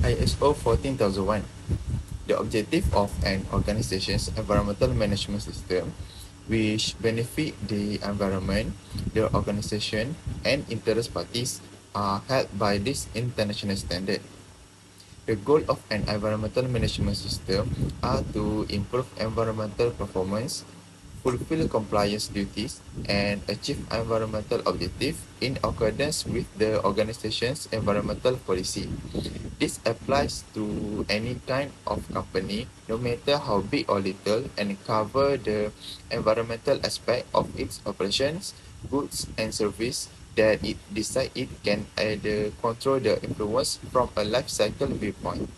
ISO 14001. The objective of an organization's environmental management system, which benefit the environment, the organization, and interest parties, are held by this international standard. The goal of an environmental management system are to improve environmental performance, fulfill compliance duties, and achieve environmental objectives in accordance with the organization's environmental policy. This applies to any kind of company, no matter how big or little, and cover the environmental aspect of its operations, goods, and service that it decide it can either control the influence from a life cycle viewpoint.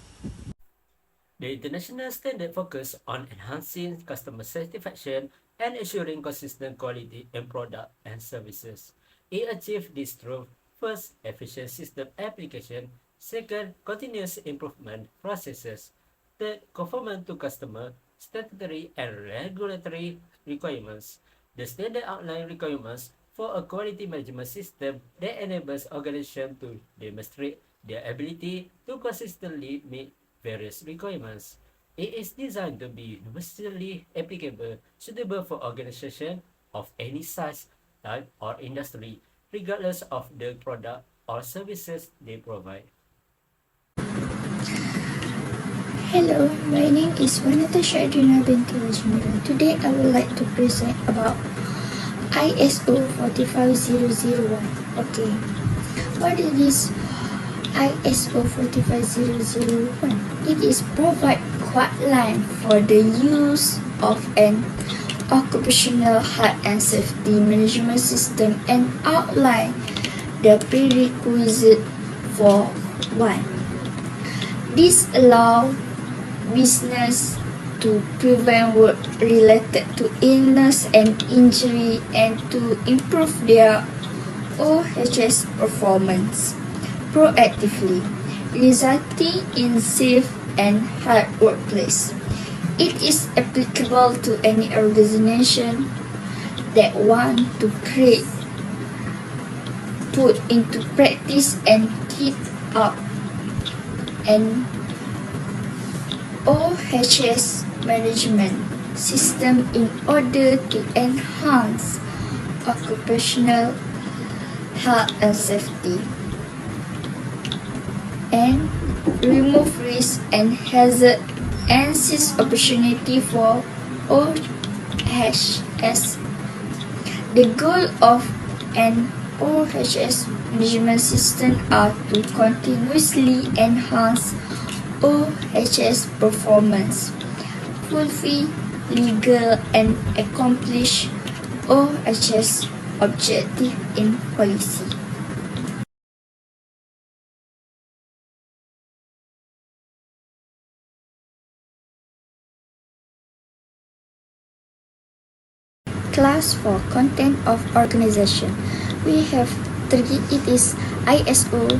The international standard focus on enhancing customer satisfaction and ensuring consistent quality in product and services. It achieves this through first, efficient system application, second, continuous improvement processes, third, conformance to customer, statutory and regulatory requirements. The standard outline requirements for a quality management system that enables organizations to demonstrate their ability to consistently meet various requirements. It is designed to be universally applicable, suitable for organizations of any size, type, or industry, regardless of the product or services they provide. Hello, my name is Wanata Shadrina binti Wajmura. Today I would like to present about ISO 45001. Okay, what is this ISO 45001? It is provide guideline for the use of an occupational health and safety management system and outline the prerequisite for one. This allows business to prevent work related to illness and injury and to improve their OHS performance proactively, resulting in safe and healthy workplace. It is applicable to any organization that want to create, put into practice and keep up an OHS management system in order to enhance occupational health and safety and remove risk and hazard and seize opportunity for OHS. The goal of an OHS management system are to continuously enhance OHS performance, fulfill legal and accomplish OHS objective in policy. Class for content of organization. We have three. It is ISO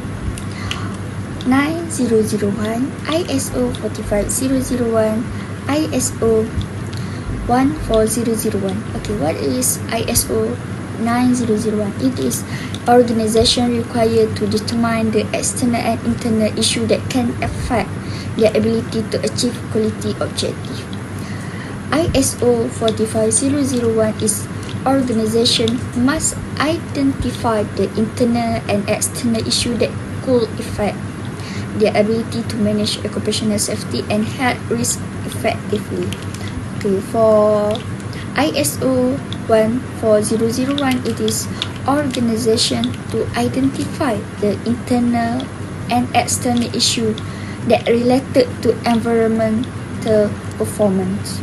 9001, ISO 45001, ISO 14001. Okay, what is ISO 9001? It is organization required to determine the external and internal issue that can affect their ability to achieve quality objective. ISO 45001 is organization must identify the internal and external issue that could affect their ability to manage occupational safety and health risk effectively. Okay, for ISO 14001, it is organization to identify the internal and external issue that related to environmental performance.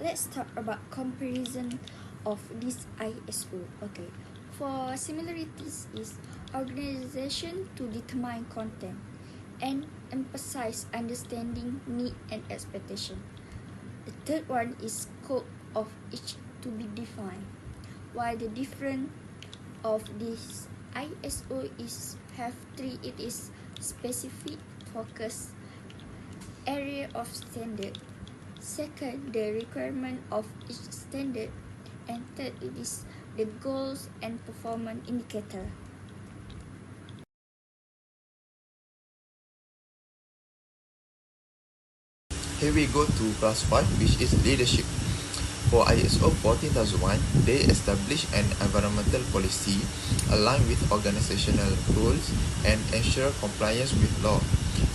Let's talk about comparison of this ISO. Okay, for similarities is organization to determine content and emphasize understanding need and expectation. The third one is scope of each to be defined. While the difference of this ISO is have three, it is specific, focus, area of standard. Second, the requirement of each standard, and third, it is the goals and performance indicator. Here we go to class 5, which is leadership. For ISO 14001, they establish an environmental policy aligned with organizational goals and ensure compliance with law,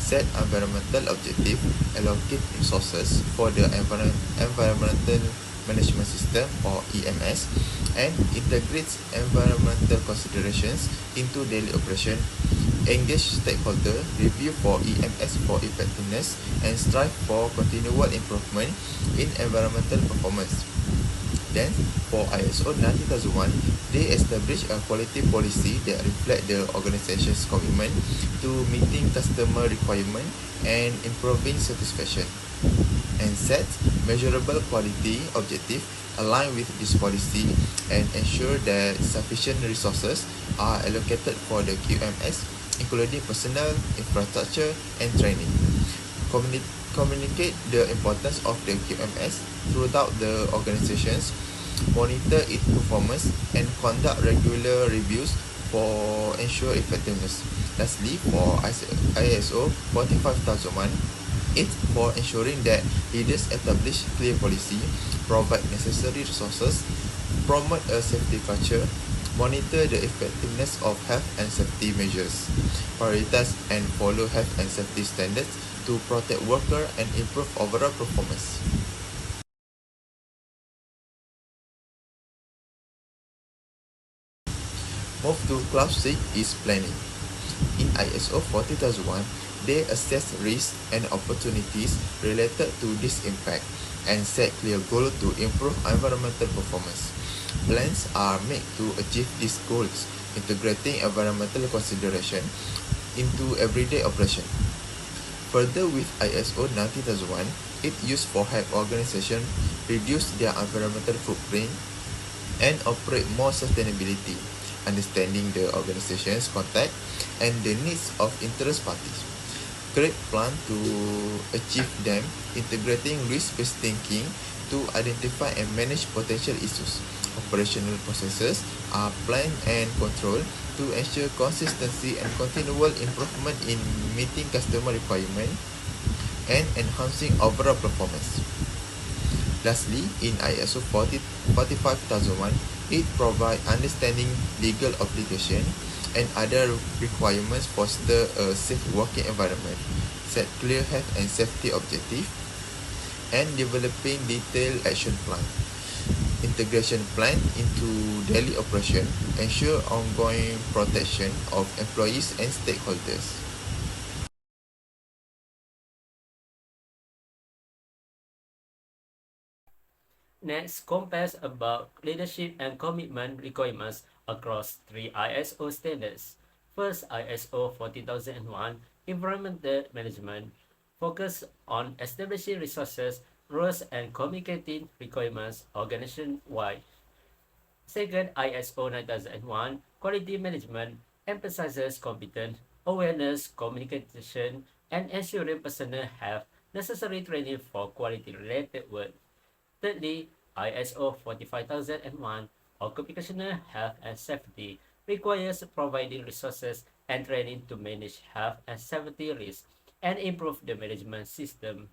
set environmental objective, allocate resources for the environmental management system or EMS, and integrates environmental considerations into daily operation, engage stakeholder, review for EMS for effectiveness, and strive for continual improvement in environmental performance. Then, for ISO 9001, they establish a quality policy that reflect the organization's commitment to meeting customer requirement and improving satisfaction, and set measurable quality objective align with this policy and ensure that sufficient resources are allocated for the QMS, including personnel, infrastructure, and training. Communicate the importance of the QMS throughout the organizations, monitor its performance, and conduct regular reviews for ensure effectiveness. Lastly, for ISO 45001, it's for ensuring that leaders establish clear policy, provide necessary resources, promote a safety culture, monitor the effectiveness of health and safety measures, prioritize and follow health and safety standards to protect workers and improve overall performance. Move to class 6 is planning. In ISO 40001, they assess risks and opportunities related to this impact and set clear goals to improve environmental performance. Plans are made to achieve these goals, integrating environmental consideration into everyday operation. Further, with ISO 9001, it used for help organizations reduce their environmental footprint and operate more sustainability, understanding the organization's context and the needs of interest parties. Create plan to achieve them, integrating risk-based thinking to identify and manage potential issues. Operational processes are planned and controlled to ensure consistency and continual improvement in meeting customer requirements and enhancing overall performance. Lastly, in ISO 45001, it provides understanding legal obligation and other requirements foster a safe working environment, set clear health and safety objectives, and developing detailed action plan. Integration plan into daily operation ensure ongoing protection of employees and stakeholders. Next, compares about leadership and commitment requirements across three ISO standards. First, ISO 40001 Environmental Management focus on establishing resources, rules, and communicating requirements organization-wide. Second, ISO 9001 Quality Management emphasizes competence, awareness, communication, and ensuring personnel have necessary training for quality-related work. Thirdly, ISO 45001 Occupational Health and Safety requires providing resources and training to manage health and safety risks and improve the management system.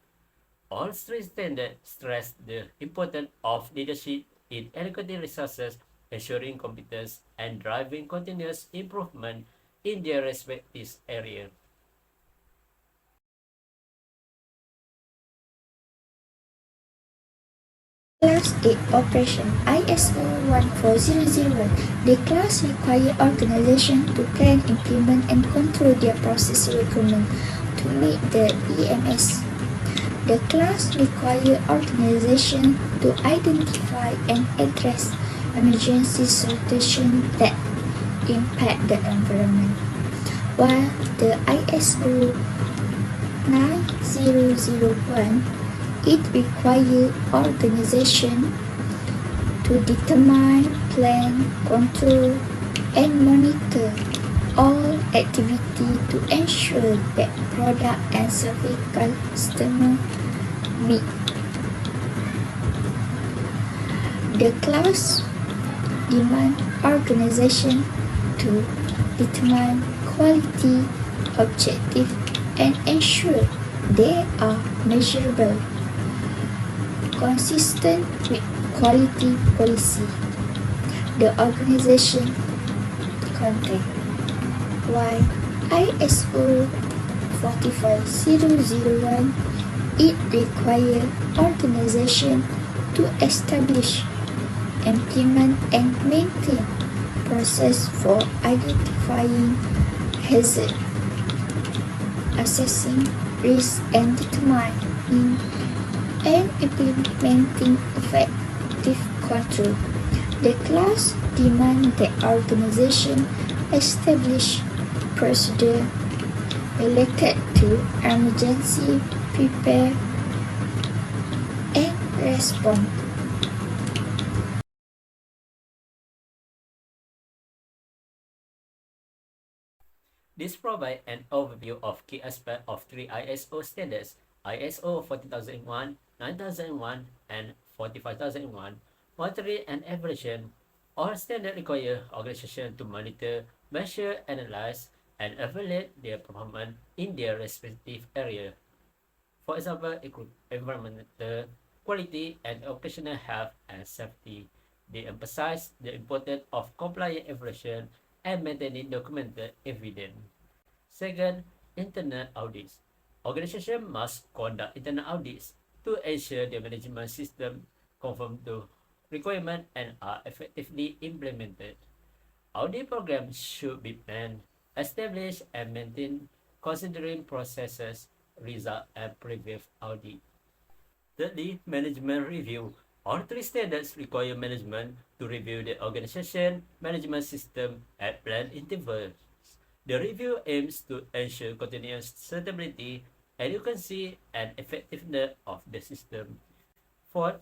All three standards stress the importance of leadership in allocating resources, ensuring competence, and driving continuous improvement in their respective areas. Class 8 Operation ISO 14001. The class require organization to plan, implement, and control their process requirement to meet the EMS. The class require organization to identify and address emergency situations that impact the environment, while the ISO 9001 it requires organization to determine, plan, control, and monitor all activity to ensure that product and service customer meet. The class demand organization to determine quality, objective, and ensure They are measurable, consistent with quality policy. The organization content. While ISO 45001, it requires organization to establish, implement and maintain process for identifying hazard, assessing risk and determining and implementing effective control. The class demands that organization establish procedure related to emergency prepare and respond. This provides an overview of key aspects of three ISO standards: ISO 14001, 9001, and 45001. Monitoring and evaluation. All standards require organizations to monitor, measure, analyze, and evaluate their performance in their respective area. For example, environmental quality and occupational health and safety. They emphasize the importance of compliant evaluation and maintaining documented evidence. Second, internal audits. Organizations must conduct internal audits to ensure their management system conform to requirements and are effectively implemented. Audit programs should be planned, established, and maintained considering processes, results, and previous audit. Thirdly, management review. All three standards require management to review the organization management system at planned intervals. The review aims to ensure continuous stability, adequacy, and effectiveness of the system. Fourth,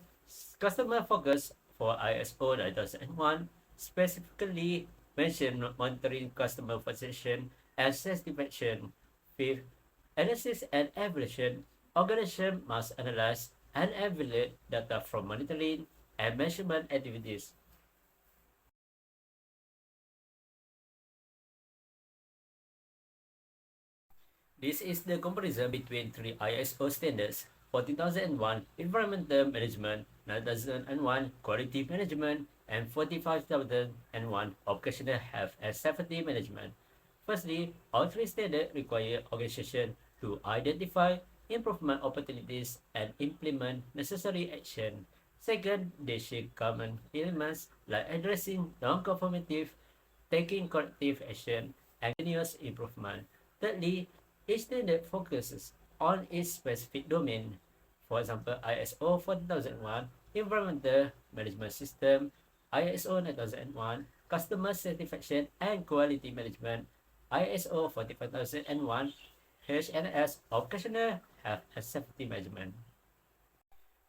customer focus for ISO 9001 specifically mention monitoring customer satisfaction and satisfaction. Fifth, analysis and evaluation. Organization must analyze and evaluate data from monitoring and measurement activities. This is the comparison between three ISO standards: 14001 Environmental Management, 9001 Quality Management, and 45001 Occupational Health and Safety Management. Firstly, all three standards require organizations to identify improvement opportunities and implement necessary action. Second, they share common elements like addressing non-conformity, taking corrective action, and continuous improvement. Thirdly, each standard focuses on its specific domain. For example, ISO 45001 Environmental Management System, ISO 9001 Customer Satisfaction and Quality Management, ISO 45001 HNS Occupational Health and Safety Management.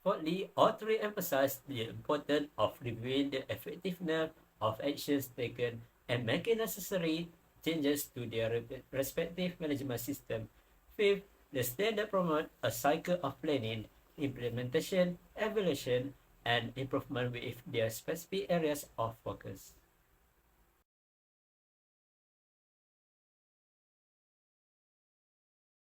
Fourthly, all three emphasize the importance of reviewing the effectiveness of actions taken and making necessary changes to their respective management system. Fifth, the standard promote a cycle of planning, implementation, evaluation, and improvement with their specific areas of focus.